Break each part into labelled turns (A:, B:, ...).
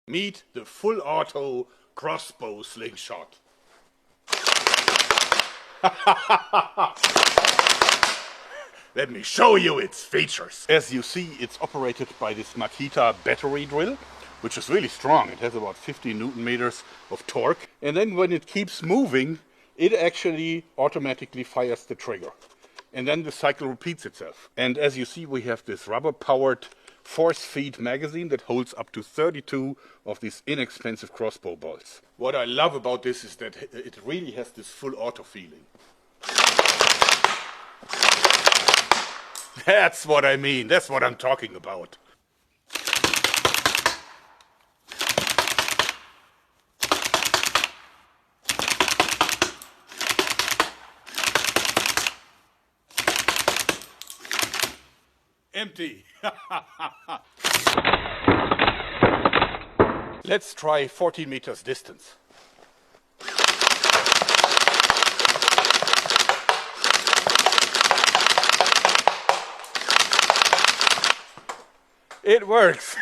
A: Meet the full auto crossbow slingshot. Let me show you its features. As you see, it's operated by this Makita battery drill, which is really strong. It has about 50 Newton meters of torque. And then when it keeps moving, it actually automatically fires the trigger. And then the cycle repeats itself. And as you see, we have this rubber-powered force-feed magazine that holds up to 32 of these inexpensive crossbow bolts. What I love about this is that it really has this full auto feeling. That's what I mean. That's what I'm talking about. Empty. Let's try 14 meters distance. It works.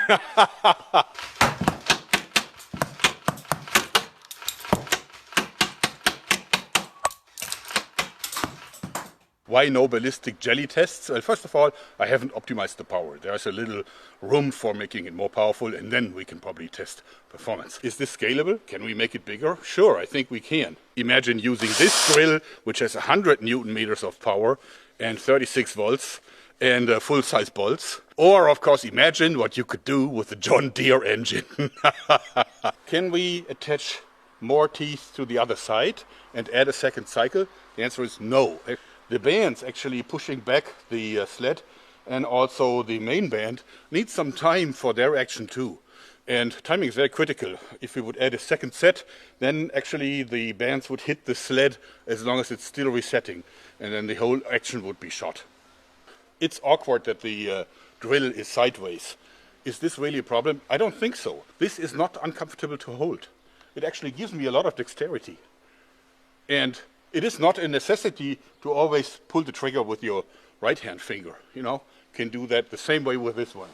A: Why no ballistic jelly tests? Well, first of all, I haven't optimized the power. There's a little room for making it more powerful, and then we can probably test performance. Is this scalable? Can we make it bigger? Sure, I think we can. Imagine using this drill, which has 100 Newton meters of power and 36 volts and full-size bolts. Or, of course, imagine what you could do with the John Deere engine. Can we attach more teeth to the other side and add a second cycle? The answer is no. The bands actually pushing back the sled and also the main band need some time for their action too. And timing is very critical. If we would add a second set, then actually the bands would hit the sled as long as it's still resetting, and then the whole action would be shot. It's awkward that the drill is sideways. Is this really a problem? I don't think so. This is not uncomfortable to hold. It actually gives me a lot of dexterity. And it is not a necessity to always pull the trigger with your right hand finger. You know, can do that the same way with this one.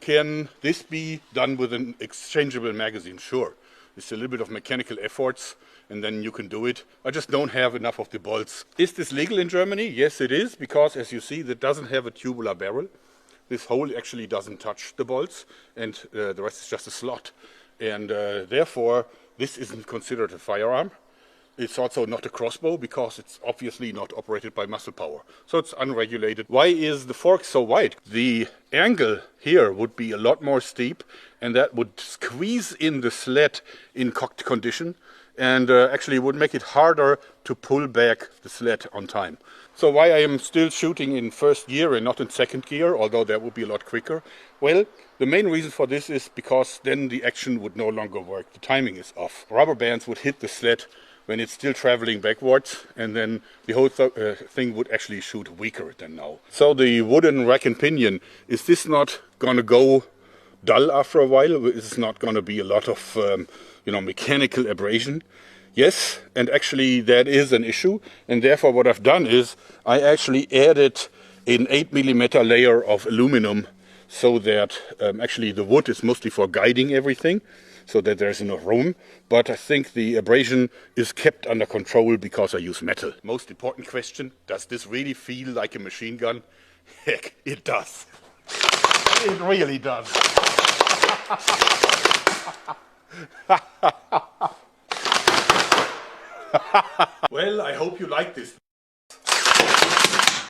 A: Can this be done with an exchangeable magazine? Sure. It's a little bit of mechanical efforts, and then you can do it. I just don't have enough of the bolts. Is this legal in Germany? Yes, it is, because as you see, it doesn't have a tubular barrel. This hole actually doesn't touch the bolts, and the rest is just a slot. And therefore, this isn't considered a firearm. It's also not a crossbow because it's obviously not operated by muscle power. So it's unregulated. Why is the fork so wide? The angle here would be a lot more steep, and that would squeeze in the sled in cocked condition, and actually would make it harder to pull back the sled on time. So why I am still shooting in first gear and not in second gear, although that would be a lot quicker? Well, the main reason for this is because then the action would no longer work. The timing is off. Rubber bands would hit the sled when it's still traveling backwards, and then the whole thing would actually shoot weaker than now. So the wooden rack and pinion, is this not gonna go dull after a while? Is this not gonna be a lot of mechanical abrasion? Yes, and actually that is an issue, and therefore what I've done is I actually added an 8mm layer of aluminum so that actually the wood is mostly for guiding everything, so that there's enough room, but I think the abrasion is kept under control because I use metal. Most important question, does this really feel like a machine gun? Heck, it does. It really does. Well, I hope you like this.